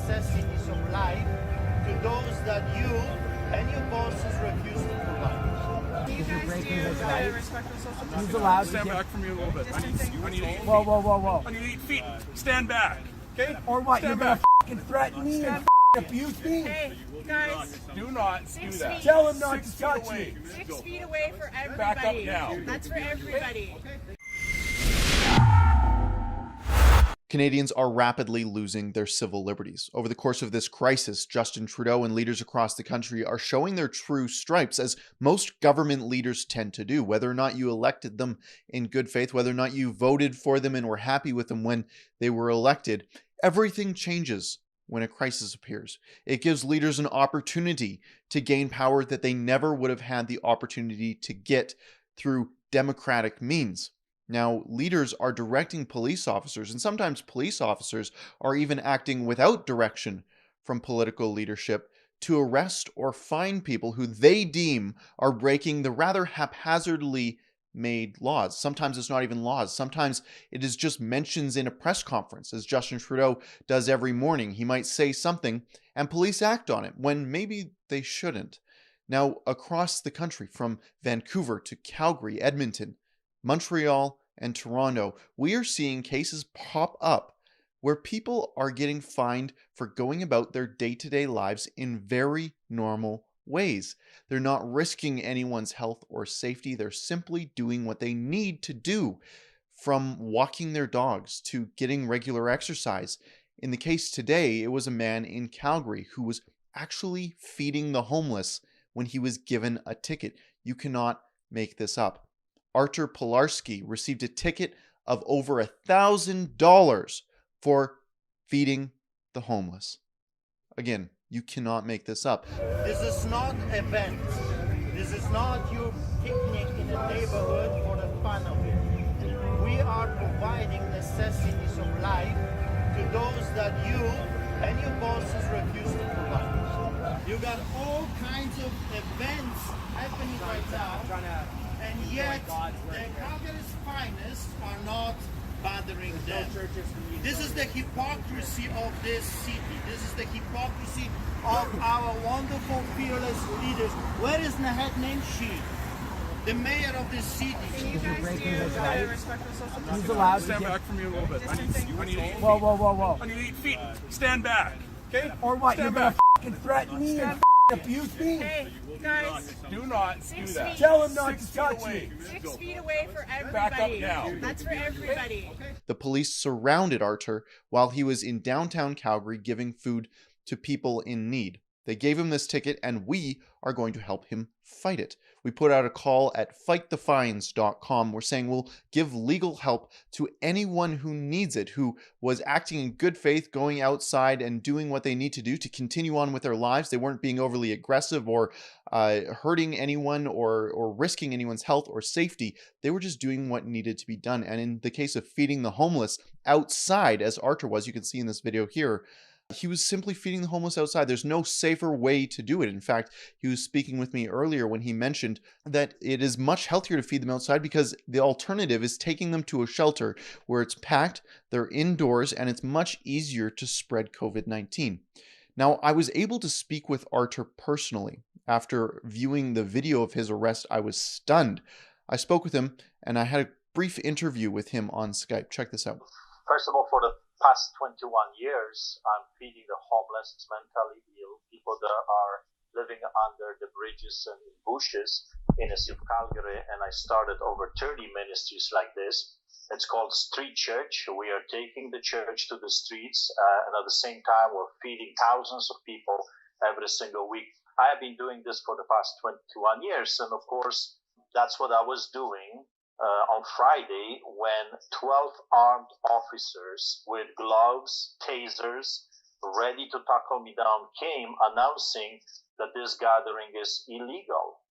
necessities of life to those that you and your bosses refuse to provide. You're breaking his rights. Respectful social He's allowed to Stand get... back from me a little bit. I need 8 feet. Whoa. I need 8 feet. Stand back. Okay? Or what? Stand You're back. gonna threaten me and abuse me? Hey, guys, Do not do 6 that. feet. Tell him not 6 to feet touch away. me. 6 feet away for Back up everybody. now. That's for everybody. Canadians are rapidly losing their civil liberties. Over the course of this crisis, Justin Trudeau and leaders across the country are showing their true stripes, as most government leaders tend to do. Whether or not you elected them in good faith, whether or not you voted for them and were happy with them when they were elected, everything changes when a crisis appears. It gives leaders an opportunity to gain power that they never would have had the opportunity to get through democratic means. Now, leaders are directing police officers, and sometimes police officers are even acting without direction from political leadership to arrest or fine people who they deem are breaking the rather haphazardly made laws. Sometimes it's not even laws. Sometimes it is just mentions in a press conference, as Justin Trudeau does every morning. He might say something and police act on it when maybe they shouldn't. Now, across the country, from Vancouver to Calgary, Edmonton, Montreal, and Toronto, we are seeing cases pop up where people are getting fined for going about their day-to-day lives in very normal ways. They're not risking anyone's health or safety. They're simply doing what they need to do, from walking their dogs to getting regular exercise. In the case today, it was a man in Calgary who was actually feeding the homeless when he was given a ticket. You cannot make this up. Artur Pilarski received a ticket of over $1,000 for feeding the homeless. Again, you cannot make this up. This is not event. This is not your picnic in a neighborhood for the fun of it. We are providing necessities of life to those that you and your bosses refuse to provide. You got all kinds of events happening right now, and yet the Calgary's finest are not bothering them. This is the hypocrisy of this city. This is the hypocrisy of our wonderful, fearless leaders. Where is Naheed Nenshi, the mayor of this city? You guys breaking do his rights. respectful social He's distance. allowed to Stand get... back from me a little bit. I need 8 feet. Whoa. I need 8 feet. Stand back. Okay? Or what? You're Stand gonna back. threaten me and abuse me? Hey, guys, Do not do 6 that. feet. Tell him not 6 to feet touch away. me. 6 feet away for Back up everybody. now. That's for everybody. The police surrounded Artur while he was in downtown Calgary giving food to people in need. They gave him this ticket, and we are going to help him fight it. We put out a call at fightthefines.com. We're saying we'll give legal help to anyone who needs it, who was acting in good faith, going outside and doing what they need to do to continue on with their lives. They weren't being overly aggressive or hurting anyone or risking anyone's health or safety. They were just doing what needed to be done. And in the case of feeding the homeless outside, as Artur was, you can see in this video here, he was simply feeding the homeless outside. There's no safer way to do it. In fact, he was speaking with me earlier when he mentioned that it is much healthier to feed them outside because the alternative is taking them to a shelter where it's packed, they're indoors, and it's much easier to spread COVID-19. Now, I was able to speak with Artur personally. After viewing the video of his arrest, I was stunned. I spoke with him, and I had a brief interview with him on Skype. Check this out. First of all, for the past 21 years, I'm feeding the homeless, mentally ill, people that are living under the bridges and bushes in the city of Calgary, and I started over 30 ministries like this. It's called Street Church. We are taking the church to the streets, and at the same time, we're feeding thousands of people every single week. I have been doing this for the past 21 years, and of course, that's what I was doing on Friday when 12 armed officers with gloves, tasers, ready to tackle me down came announcing that this gathering is illegal.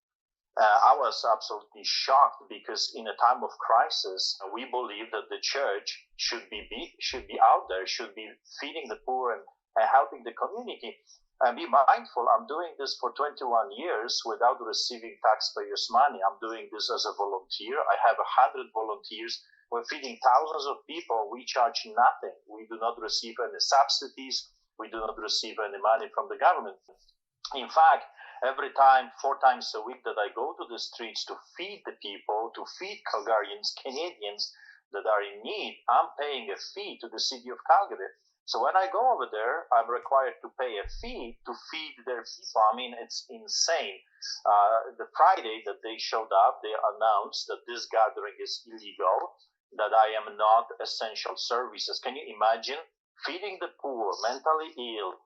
I was absolutely shocked because in a time of crisis, we believe that the church should be out there, should be feeding the poor and helping the community. And be mindful, I'm doing this for 21 years without receiving taxpayers' money. I'm doing this as a volunteer. I have 100 volunteers. We're feeding thousands of people. We charge nothing. We do not receive any subsidies. we do not receive any money from the government. In fact, every time, 4 times a week that I go to the streets to feed the people, to feed Calgarians, Canadians that are in need, I'm paying a fee to the city of Calgary. So when I go over there, I'm required to pay a fee to feed their people. I mean, it's insane. The Friday that they showed up, they announced that this gathering is illegal, that I am not essential services. Can you imagine feeding the poor, mentally ill,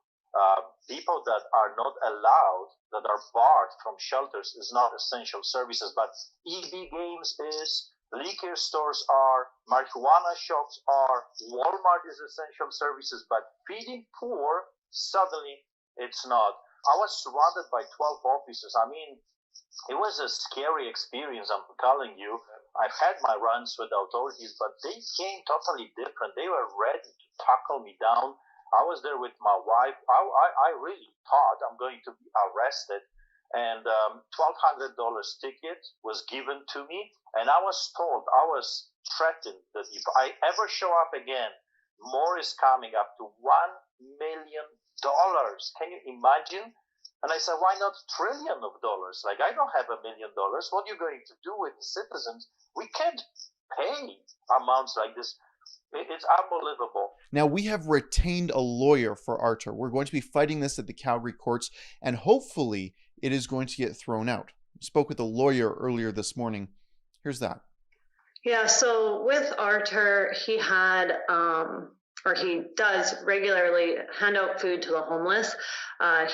people that are not allowed, that are barred from shelters is not essential services, but EB games is, liquor stores are, marijuana shops are, Walmart is essential services, but feeding poor, suddenly it's not. I was surrounded by 12 officers. I mean, it was a scary experience, I'm telling you. I've had my runs with the authorities, but they came totally different. They were ready to tackle me down. I was there with my wife. I really thought I'm going to be arrested. And $1,200 ticket was given to me. And I was told, I was threatened that if I ever show up again, more is coming, up to $1 million. Can you imagine? And I said, why not trillion of dollars? Like, I don't have $1 million. What are you going to do with the citizens? We can't pay amounts like this. It's unbelievable. Now, we have retained a lawyer for Artur. We're going to be fighting this at the Calgary courts, and hopefully it is going to get thrown out. Spoke with a lawyer earlier this morning. Here's that. Yeah, so with Artur, he had, or he does regularly hand out food to the homeless.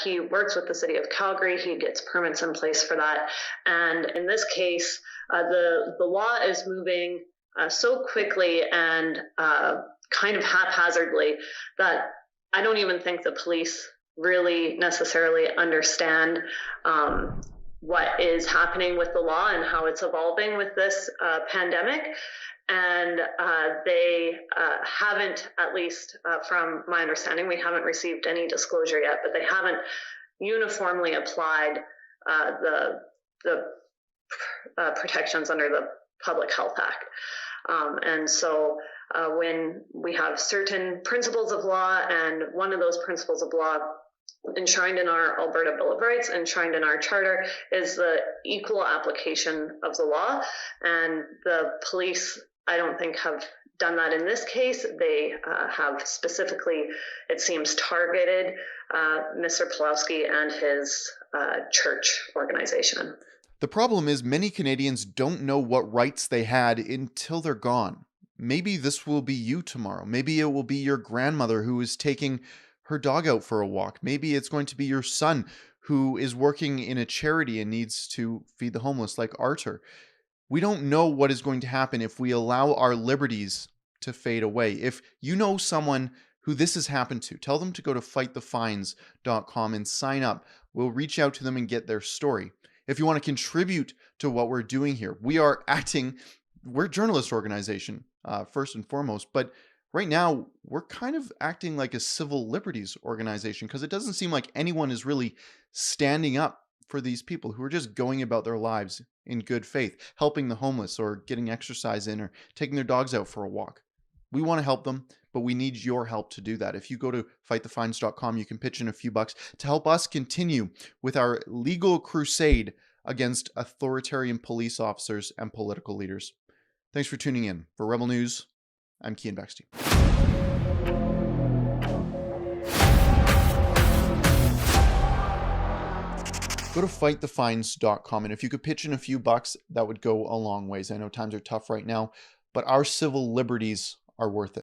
He works with the city of Calgary. He gets permits in place for that. And in this case, the law is moving so quickly and kind of haphazardly that I don't even think the police really necessarily understand what is happening with the law and how it's evolving with this pandemic. And they haven't, at least from my understanding, we haven't received any disclosure yet, but they haven't uniformly applied the protections under the Public Health Act. And so when we have certain principles of law, and one of those principles of law enshrined in our Alberta Bill of Rights, enshrined in our charter, is the equal application of the law. And the police, I don't think, have done that in this case. They have specifically, it seems, targeted Mr. Pawlowski and his church organization. The problem is many Canadians don't know what rights they had until they're gone. Maybe this will be you tomorrow. Maybe it will be your grandmother who is taking her dog out for a walk. Maybe it's going to be your son who is working in a charity and needs to feed the homeless like Artur. We don't know what is going to happen if we allow our liberties to fade away. If you know someone who this has happened to, tell them to go to fightthefines.com and sign up. We'll reach out to them and get their story. If you want to contribute to what we're doing here, we're a journalist organization, first and foremost, but right now we're kind of acting like a civil liberties organization because it doesn't seem like anyone is really standing up for these people who are just going about their lives in good faith, helping the homeless or getting exercise in or taking their dogs out for a walk. We want to help them, but we need your help to do that. If you go to fightthefines.com, you can pitch in a few bucks to help us continue with our legal crusade against authoritarian police officers and political leaders. Thanks for tuning in. For Rebel News, I'm Cian Bexte. Go to fightthefines.com, and if you could pitch in a few bucks, that would go a long ways. I know times are tough right now, but our civil liberties are worth it.